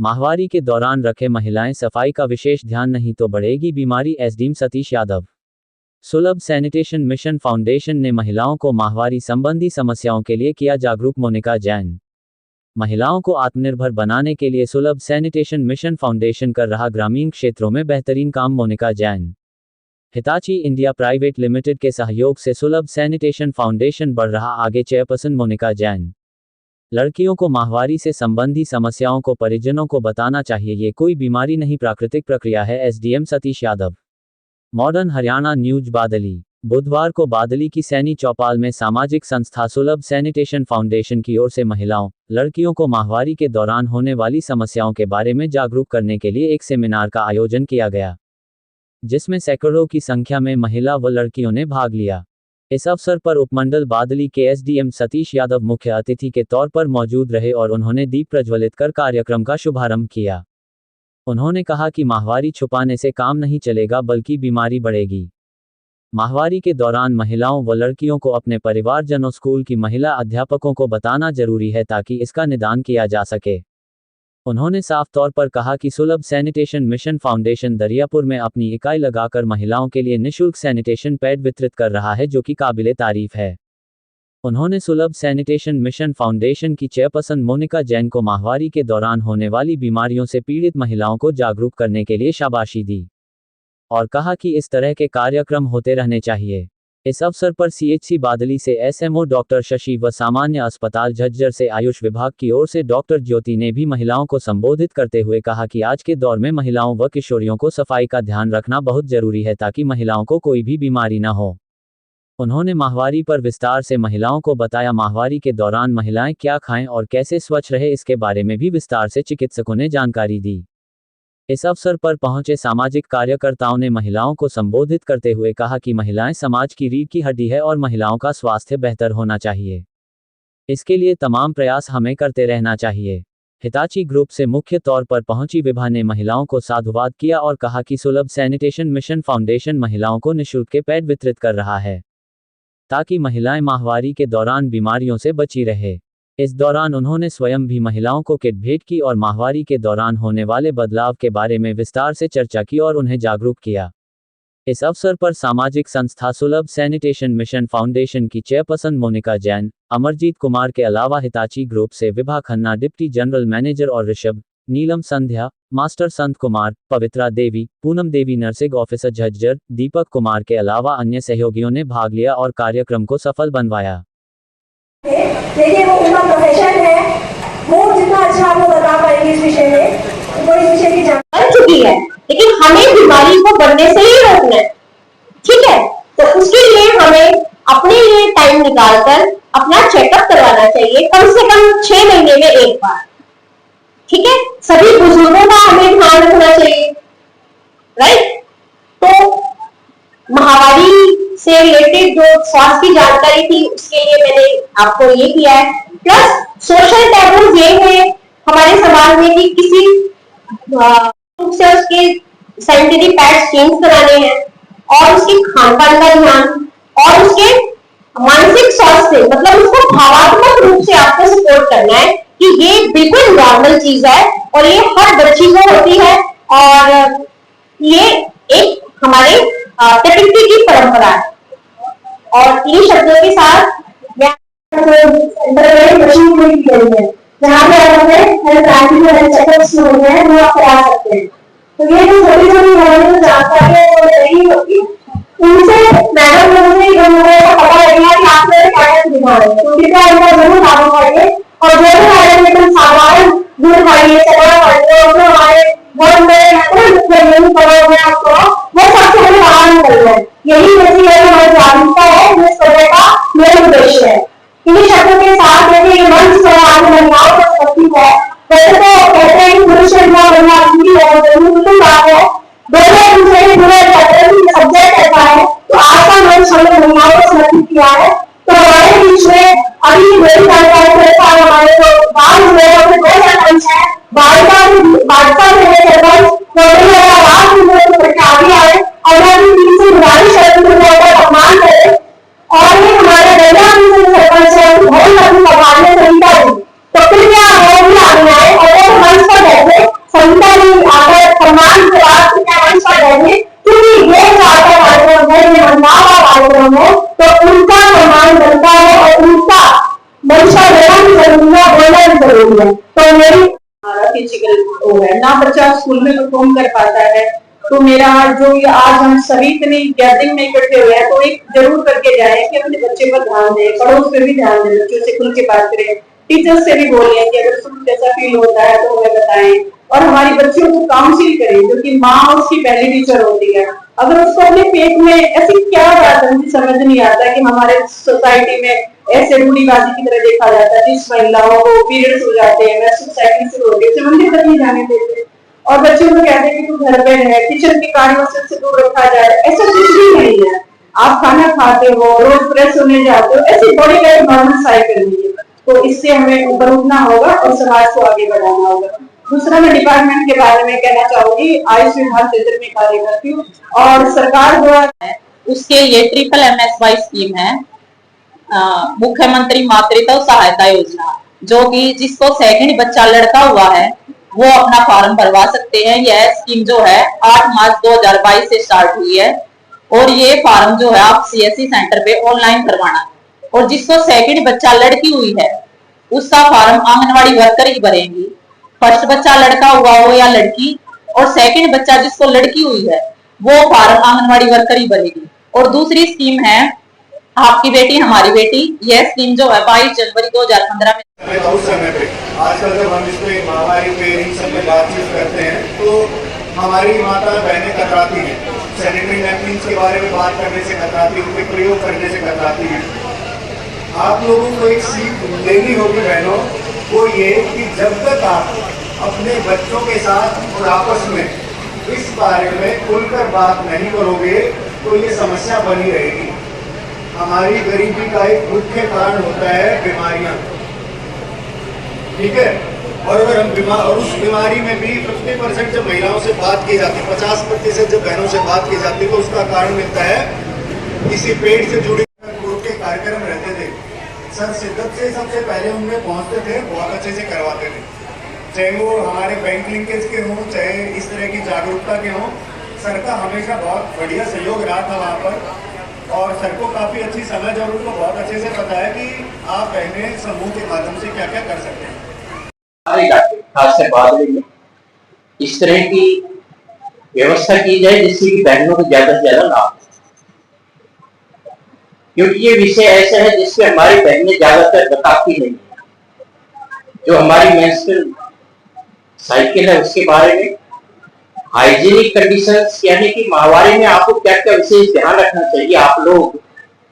माहवारी के दौरान रखे महिलाएं सफाई का विशेष ध्यान नहीं तो बढ़ेगी बीमारी। एसडीएम सतीश यादव। सुलभ सैनिटेशन मिशन फाउंडेशन ने महिलाओं को माहवारी संबंधी समस्याओं के लिए किया जागरूक। मोनिका जैन। महिलाओं को आत्मनिर्भर बनाने के लिए सुलभ सैनिटेशन मिशन फाउंडेशन कर रहा ग्रामीण क्षेत्रों में बेहतरीन काम। Monika Jain. Hitachi India private limited के सहयोग से सुलभ सैनिटेशन फाउंडेशन बढ़ रहा आगे। चेयरपर्सन मोनिका जैन। लड़कियों को माहवारी से संबंधी समस्याओं को परिजनों को बताना चाहिए, ये कोई बीमारी नहीं, प्राकृतिक प्रक्रिया है। SDM Satish Yadav. Modern Haryana news Badli. बुधवार को बादली की सैनी चौपाल में सामाजिक संस्था सुलभ सैनिटेशन फाउंडेशन की ओर से महिलाओं, लड़कियों को माहवारी के दौरान होने वाली समस्याओं के बारे में जागरूक करने के लिए एक सेमिनार का आयोजन किया गया, जिसमें सैकड़ों की संख्या में महिला व लड़कियों ने भाग लिया। इस अवसर पर उपमंडल बादली के एसडीएम सतीश यादव मुख्य अतिथि के तौर पर मौजूद रहे और उन्होंने दीप प्रज्वलित कर कार्यक्रम का शुभारंभ किया। उन्होंने कहा कि माहवारी छुपाने से काम नहीं चलेगा बल्कि बीमारी बढ़ेगी। माहवारी के दौरान महिलाओं व लड़कियों को अपने परिवारजनों, स्कूल की महिला अध्यापकों को बताना जरूरी है ताकि इसका निदान किया जा सके। उन्होंने साफ तौर पर कहा कि सुलभ सैनिटेशन मिशन फाउंडेशन दरियापुर में अपनी इकाई लगाकर महिलाओं के लिए निःशुल्क सैनिटेशन पैड वितरित कर रहा है, जो कि काबिले तारीफ है। उन्होंने सुलभ सैनिटेशन मिशन फाउंडेशन की चेयरपर्सन मोनिका जैन को माहवारी के दौरान होने वाली बीमारियों से पीड़ित महिलाओं को जागरूक करने के लिए शाबाशी दी और कहा कि इस तरह के कार्यक्रम होते रहने चाहिए। इस अवसर पर सीएचसी बादली से एसएमओ डॉक्टर शशि व सामान्य अस्पताल झज्जर से आयुष विभाग की ओर से डॉक्टर ज्योति ने भी महिलाओं को संबोधित करते हुए कहा कि आज के दौर में महिलाओं व किशोरियों को सफाई का ध्यान रखना बहुत जरूरी है ताकि महिलाओं को कोई भी बीमारी न हो। उन्होंने माहवारी पर विस्तार से महिलाओं को बताया। माहवारी के दौरान महिलाएं क्या खाएं और कैसे स्वच्छ रहे, इसके बारे में भी विस्तार से चिकित्सकों ने जानकारी दी। इस अवसर पर पहुंचे सामाजिक कार्यकर्ताओं ने महिलाओं को संबोधित करते हुए कहा कि महिलाएं समाज की रीढ़ की हड्डी है और महिलाओं का स्वास्थ्य बेहतर होना चाहिए। इसके लिए तमाम प्रयास हमें करते रहना चाहिए। हिताची ग्रुप से मुख्य तौर पर पहुंची विभा ने महिलाओं को साधुवाद किया और कहा कि सुलभ सैनिटेशन मिशन फाउंडेशन महिलाओं को निःशुल्क के पैड वितरित कर रहा है ताकि महिलाएं माहवारी के दौरान बीमारियों से बची रहे। इस दौरान उन्होंने स्वयं भी महिलाओं को किट भेंट की और माहवारी के दौरान होने वाले बदलाव के बारे में विस्तार से चर्चा की और उन्हें जागरूक किया। इस अवसर पर सामाजिक संस्था सुलभ सैनिटेशन मिशन फाउंडेशन की चेयरपर्सन मोनिका जैन, अमरजीत कुमार के अलावा हिताची ग्रुप से Vibha Khanna, deputy general manager और ऋषभ, नीलम संध्या, मास्टर संत कुमार, पवित्रा देवी, पूनम देवी नर्सिंग ऑफिसर झज्जर, दीपक कुमार के अलावा अन्य सहयोगियों ने भाग लिया और कार्यक्रम को सफल बनवाया। देखिए वो उनका प्रोफेशन है, वो जितना अच्छा आपको बता पाएंगे इस विषय में, वो इस विषय की जानकारी चुकी है, लेकिन हमें बीमारी को बढ़ने से ही रोकना है। ठीक है, तो उसके लिए हमें अपने लिए टाइम निकालकर अपना चेकअप करवाना चाहिए, कम से कम 6 महीने में एक बार। ठीक है, सभी बुजुर्गों का हमें ध्यान रखना चाहिए, राइट। तो माहवारी से रिलेटेड जो स्वास्थ्य की जानकारी थी उसके लिए मैंने आपको ये किया है। प्लस सोशल टैबूज ये है हमारे समाज में कि किसी रूप से उसके सैनिटरी पैड्स चेंज कराने हैं और उसके खान पान का ध्यान और उसके मानसिक स्वास्थ्य, मतलब उसको भावात्मक रूप से आपको सपोर्ट करना है कि ये बिल्कुल नॉर्मल चीज है और ये हर बच्ची को होती है और ये एक हमारे प्रकृति की परंपरा है। और इन शब्दों के साथ जहाँ पे चेकअप्स होते हैं वो आप करा सकते हैं। तो ये जो छोटी छोटी हमारी जानकारी है वो नहीं होती, उनसे मैडम लोगों से पता लगेगा कि आप मेरे क्या सुविधा है, तो कृपया इनका जरूर लागू करिए और जो भी हमारे साधारण दूध खाइए, चना खाइए और जो हमारे घर में पड़ा हुआ आपको वो सबसे बड़ी बाहर निकलना है। यही वैसी हमारी जागरूकता है, इस तरह का मेरा उद्देश्य है। इन्हीं शब्दों के साथ यदि मंच पर आगे महिलाओं को उपस्थित है, वैसे तो कहते हैं कि पुरुष महिला बिल्कुल बात है, दोनों दूसरे पूरे सब्जेक्ट ऐसा है, तो आज का मंच हमने महिलाओं को समर्पित किया है। तो हमारे बीच में अभी मेरी जानकारी के अनुसार हमारे जो बाल हुए दो सरपंच है, बालिका सरपंच आगे आए और गुजारिश है सम्मान करें और ये हमारे सरपंच है बहुत लंबी सवाल में सभी का। तो कृपया आगे आए और मंच पर बैठे महिलाओं का कार्यक्रम है तो उनका सम्मान बनता है और उनका मंशा देना भी जरूरी है, बोलना भी जरूरी है। तो मेरी फिजिकल वो है ना, बच्चा स्कूल में परफॉर्म कर पाता है तो मेरा जो ये आज हम सभी इतनी गैदरिंग में इकट्ठे हुए हैं तो एक जरूर करके जाए कि अपने बच्चे पर ध्यान दें, पड़ोस पे भी ध्यान दें, बच्चों से खुल के बात करें, टीचर्स से भी बोलें कि अगर सुन कैसा फील होता है तो हमें बताएं, और हमारी बच्चियों को काउंसिल करें क्योंकि माँ उसकी पहली टीचर होती है। अगर उसको अपने पेट में ऐसी क्या बात है मुझे समझ नहीं आता कि हमारे सोसाइटी में ऐसे रूढ़िवादी की तरह देखा जाता है जिस महिलाओं को पीरियड्स हो जाते हैं, मेंस्ट्रुअल साइकिल शुरू होती है, मंदिर तक नहीं जाने देते और बच्चों को कहते हैं कि तू घर पे रह, किचन के कार्यों से दूर रखा जाए। ऐसा कुछ भी नहीं है। आप खाना खाते हो, रोज फ्रेश होने जाते हो, ऐसी बॉडी का एक नॉर्मल साइकिल नहीं है। तो इससे हमें ऊपर उठना होगा और समाज को आगे बढ़ाना होगा। दूसरा मैं डिपार्टमेंट के बारे में कहना चाहूंगी, आयुष विभाग क्षेत्र में कार्य करती हूँ और सरकार द्वारा उसके ये MMSY स्कीम है, मुख्यमंत्री मातृत्व सहायता योजना, जो कि जिसको सेकंड बच्चा लड़का हुआ है वो अपना फॉर्म भरवा सकते हैं। यह स्कीम जो है 8 मार्च 2022 से स्टार्ट हुई है और ये फॉर्म जो है आप CSC सेंटर पे ऑनलाइन करवाना, और जिसको सेकंड बच्चा लड़की हुई है उसका फॉर्म आंगनवाड़ी वर्कर ही भरेंगी। फर्स्ट बच्चा लड़का हुआ हो या लड़की, और सेकंड बच्चा जिसको लड़की हुई है वो फॉर्म आंगनवाड़ी वर्कर ही भरेगी। और दूसरी स्कीम है आपकी बेटी हमारी बेटी, यह स्कीम जो है 22 जनवरी 2015 में उस समय पे आजकल जब हम इसमें महामारी पे इन सब में बातचीत करते हैं तो हमारी माता बहनें कतराती हैं, सैनिटरी नैपकिन के बारे में बात करने से कतराती हैं, उनके प्रयोग करने से कतराती हैं। आप लोगों को एक सीख लेनी होगी बहनों, वो ये कि जब तक आप अपने बच्चों के साथ और आपस में इस बारे में खुलकर बात नहीं करोगे तो ये समस्या बनी रहेगी। हमारी गरीबी का एक मुख्य कारण होता है बीमारियां, ठीक है। और अगर हम बीमार, और उस बीमारी में भी 50% जब महिलाओं से बात की जाती है, 50% जब बहनों से बात की जाती है तो उसका कारण मिलता है किसी पेट से जुड़े ग्रुप के कार्यक्रम रहते थे। सर शिद्दत से सबसे पहले उनमें पहुंचते थे, बहुत अच्छे से करवाते थे, चाहे वो हमारे बैंक लिंकेज के हों चाहे इस तरह की जागरूकता के हों। सर का हमेशा बहुत बढ़िया सहयोग रहा था वहाँ पर, और सर को काफ़ी अच्छी समझ और उनको बहुत अच्छे से पता है कि आप बहनें समूह के माध्यम से क्या क्या कर सकते हैं। खास से बाद में इस तरह की व्यवस्था की जाए जिससे कि बहनों को ज्यादा से ज्यादा लाभ, क्योंकि ये विषय ऐसा है जिसमें हमारी बहनें ज्यादातर बताती नहीं है। जो हमारी मेंस्ट्रुअल साइकिल है उसके बारे में, हाइजीनिक कंडीशंस यानी कि माहवारी में आपको क्या क्या विशेष ध्यान रखना चाहिए। आप लोग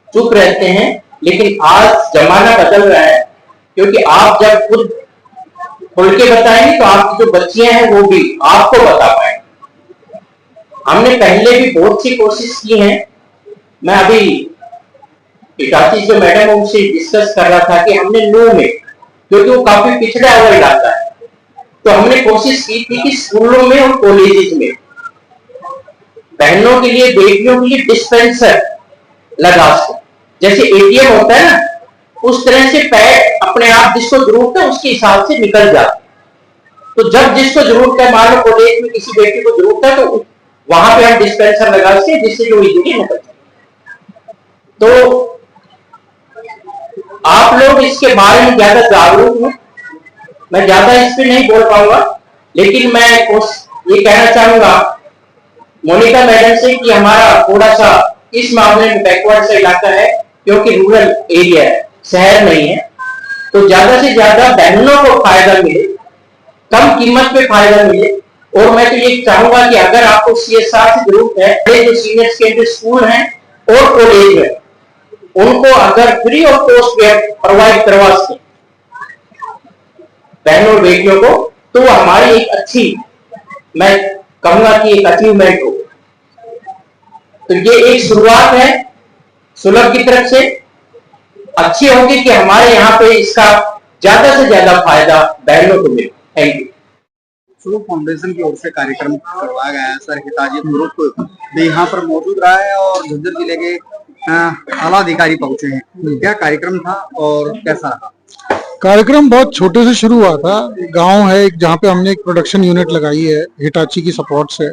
चुप रहते हैं, लेकिन आज जमाना बदल रहा है, क्योंकि आप जब खुद खुल के बताएंगे तो आपकी जो बच्चियां हैं वो भी आपको बता पाएंगे। हमने पहले भी बहुत सी कोशिश की है। मैं अभी हिटाची जो मैडम उनसे डिस्कस कर रहा था कि हमने नू में, क्योंकि वो काफी पिछड़ा हुआ इलाका है, तो हमने कोशिश की थी कि स्कूलों में और कॉलेजेस में बहनों के लिए, बेटियों के लिए डिस्पेंसर लगा सके। जैसे ATM होता है ना, उस तरह से पैड अपने आप जिसको जरूरत है उसके हिसाब से निकल जाता। तो जब जिसको जरूरत है, मान लो कॉलेज में किसी बेटी को जरूरत है तो वहां पे हम डिस्पेंसर लगा सके जिससे जो इजीली निकल जाए। तो आप लोग इसके बारे में ज्यादा जागरूक हैं। मैं ज्यादा इस पे नहीं बोल पाऊंगा, लेकिन मैं ये कहना चाहूंगा मोनिका मैडम से कि हमारा थोड़ा सा इस मामले में बैकवर्ड सा इलाका है, क्योंकि रूरल एरिया है, शहर नहीं है। तो ज्यादा से ज्यादा बहनों को फायदा मिले, कम कीमत पे फायदा मिले। और मैं तो ये चाहूंगा कि अगर आपको CSR से जरूरत है, जो सीनियर सेकेंडरी स्कूल हैं और कॉलेज है, उनको अगर फ्री ऑफ कॉस्ट प्रोवाइड करवा सके बहनों और बेटियों को, तो हमारी एक अच्छी, मैं कहूंगा कि एक अचीवमेंट हो। तो ये एक शुरुआत है सुलभ की तरफ से, अच्छी होगी कि हमारे यहाँ पे इसका ज्यादा से ज्यादा फायदा बहनों को मिले। Thank you. सुलभ फाउंडेशन की ओर से कार्यक्रम करवाया गया है। सर हिताजी ग्रुप भी यहाँ पर मौजूद रहा है और झज्जर जिले के आला अधिकारी पहुंचे हैं। क्या कार्यक्रम था और कैसा रहा? कार्यक्रम बहुत छोटे से शुरू हुआ था। गांव है एक जहाँ पे हमने एक प्रोडक्शन यूनिट लगाई है हिटाची की सपोर्ट से,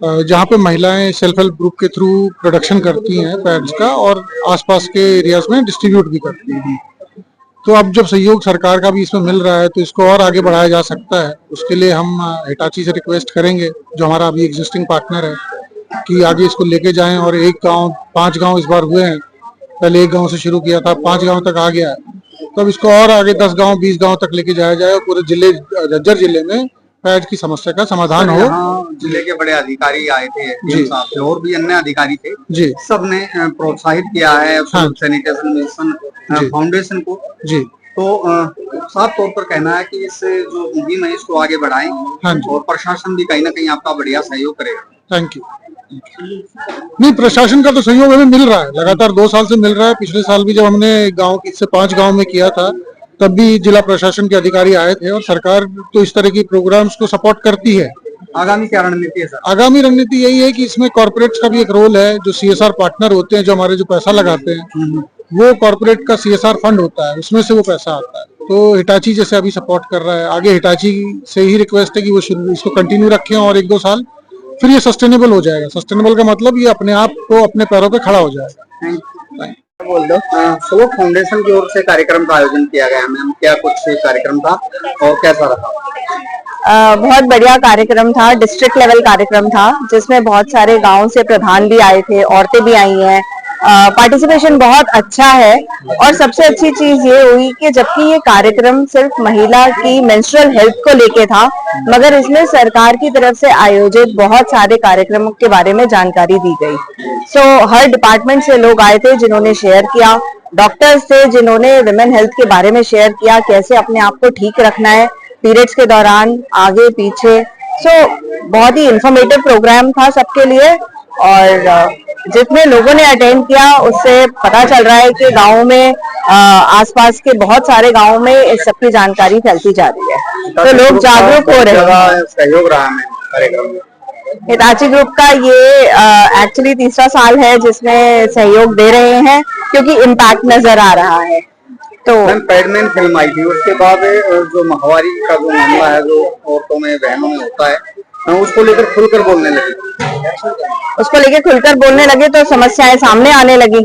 जहाँ पे महिलाएं सेल्फ हेल्प ग्रुप के थ्रू प्रोडक्शन करती हैं पैड्स का और आसपास के एरियाज में डिस्ट्रीब्यूट भी करती हैं। तो अब जब सहयोग सरकार का भी इसमें मिल रहा है तो इसको और आगे बढ़ाया जा सकता है। उसके लिए हम हिटाची से रिक्वेस्ट करेंगे, जो हमारा अभी एग्जिस्टिंग पार्टनर है, कि आगे इसको लेके जाएं। और 5 गांव इस बार हुए हैं, पहले 1 गांव से शुरू किया था, 5 गांव तक आ गया है। तो अब इसको और आगे 10 गांव 20 गांव तक लेके जाया जाए और पूरे जिले झज्जर जिले में पैड की समस्या का समाधान हो। जिले के बड़े अधिकारी आए थे साहब से, और भी अन्य अधिकारी थे जी, सबने प्रोत्साहित किया है सैनिटेशन मिशन फाउंडेशन को जी। तो साफ तौर पर कहना है कि इस जो मुहिम है इसको आगे बढ़ाएं और प्रशासन भी कहीं ना कहीं आपका बढ़िया सहयोग करेगा। Thank you. नहीं, प्रशासन का तो सहयोग हमें मिल रहा है, लगातार 2 साल से मिल रहा है। पिछले साल भी जब हमने गांव से 5 गांव में किया था तब भी जिला प्रशासन के अधिकारी आए थे और सरकार तो इस तरह की प्रोग्राम्स को सपोर्ट करती है। आगामी क्या रणनीति है सर? आगामी रणनीति यही है कि इसमें कॉर्पोरेट्स का भी एक रोल है। जो CSR पार्टनर होते हैं, जो हमारे जो पैसा लगाते हैं, वो कॉर्पोरेट का CSR फंड होता है, उसमें से वो पैसा आता है। तो हिटाची जैसे अभी सपोर्ट कर रहा है, आगे हिटाची से ही रिक्वेस्ट है कि वो इसको कंटिन्यू रखें और 1-2 साल फिर ये सस्टेनेबल हो जाएगा। सस्टेनेबल का मतलब ये अपने आप को अपने पैरों पे खड़ा हो जाएगा। बोल दो। सोलो फाउंडेशन की ओर से कार्यक्रम का आयोजन किया गया मैम, क्या कुछ कार्यक्रम था और कैसा रहा? बहुत बढ़िया कार्यक्रम था, डिस्ट्रिक्ट लेवल कार्यक्रम था जिसमें बहुत सारे गांव से प्रधान भी आए थे, औरतें भी आई हैं। पार्टिसिपेशन बहुत अच्छा है और सबसे अच्छी चीज ये हुई कि जबकि ये कार्यक्रम सिर्फ महिला की मेंस्ट्रुअल हेल्थ को लेके था, मगर इसमें सरकार की तरफ से आयोजित बहुत सारे कार्यक्रमों के बारे में जानकारी दी गई। हर डिपार्टमेंट से लोग आए थे जिन्होंने शेयर किया, डॉक्टर्स थे जिन्होंने विमेन हेल्थ के बारे में शेयर किया, कैसे अपने आप को ठीक रखना है पीरियड्स के दौरान, आगे पीछे। बहुत ही इंफॉर्मेटिव प्रोग्राम था सबके लिए और जितने लोगों ने अटेंड किया उससे पता चल रहा है कि गाँव में आसपास के बहुत सारे गाँव में इस सब की जानकारी फैलती जा रही है, तो लोग जागरूक हो रहे हैं। सहयोग रहा है कार्यक्रम। हिटाची ग्रुप का ये एक्चुअली 3रा साल है जिसमें सहयोग दे रहे हैं क्योंकि इम्पैक्ट नजर आ रहा है। तो पैडमैन फिल्म आई थी, उसके बाद जो माहवारी का जो मामला है जो औरतों में बहनों में होता है, उसको लेकर खुलकर बोलने लगे तो समस्याएं सामने आने लगी।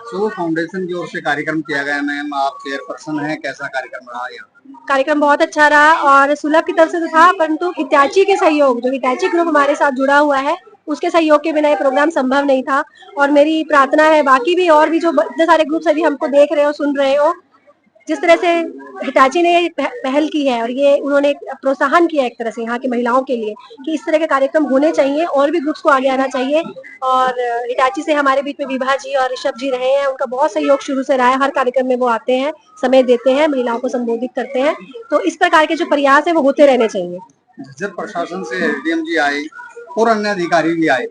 सोलो फाउंडेशन की ओर से कार्यक्रम किया गया मैम, आप चेयरपर्सन हैं, कैसा कार्यक्रम रहा यहाँ? कार्यक्रम बहुत अच्छा रहा और सुलभ की तरफ से तो था, परंतु हिटाची के सहयोग, जो हिटाची ग्रुप हमारे साथ जुड़ा हुआ है, उसके सहयोग के बिना ये प्रोग्राम संभव नहीं था। और मेरी प्रार्थना है बाकी भी और भी जो इतने सारे ग्रुप्स अभी हमको देख रहे हो, सुन रहे हो, जिस तरह से हिटाची ने पहल की है और ये उन्होंने प्रोत्साहन किया एक तरह से यहाँ की महिलाओं के लिए कि इस तरह के कार्यक्रम होने चाहिए और भी ग्रुप्स को आगे आना चाहिए। और हिटाची से हमारे बीच में विभा जी और ऋषभ जी रहे हैं, उनका बहुत सहयोग शुरू से रहा है। हर कार्यक्रम में वो आते हैं, समय देते हैं, महिलाओं को संबोधित करते हैं। तो इस प्रकार के जो प्रयास है वो होते रहने चाहिए। झज्जर प्रशासन से SDM जी आए और अन्य अधिकारी भी आए,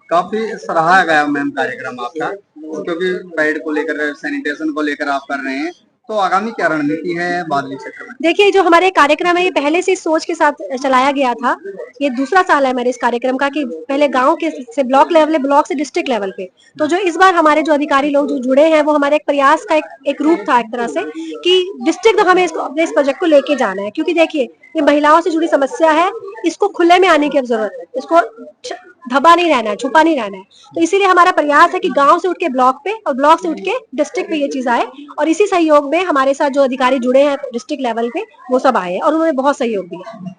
काफी सराहा गया मैम कार्यक्रम आपका, क्योंकि पैड को लेकर, सैनिटेशन को लेकर आप कर रहे हैं। तो आगामी क्या रणनीति है बादली क्षेत्र में? देखिए, जो हमारे कार्यक्रम है ये पहले से सोच के साथ चलाया गया था। ये 2रा साल है हमारे इस कार्यक्रम का कि पहले गांव के से ब्लॉक लेवल, ब्लॉक से डिस्ट्रिक्ट लेवल पे। तो जो इस बार हमारे जो अधिकारी लोग जो जुड़े हैं वो हमारे एक प्रयास का एक रूप था एक तरह से कि डिस्ट्रिक्ट हमें अपने इस प्रोजेक्ट को लेके जाना है। क्योंकि देखिए, ये महिलाओं से जुड़ी समस्या है, इसको खुले में आने की अब जरूरत है, इसको धबा नहीं रहना है, छुपा नहीं रहना है। तो इसीलिए हमारा प्रयास है कि गांव से उठ के ब्लॉक पे और ब्लॉक से उठ के डिस्ट्रिक्ट पे ये चीज आए। और इसी सहयोग में हमारे साथ जो अधिकारी जुड़े हैं डिस्ट्रिक्ट लेवल पे वो सब आए और उन्होंने बहुत सहयोग दिया।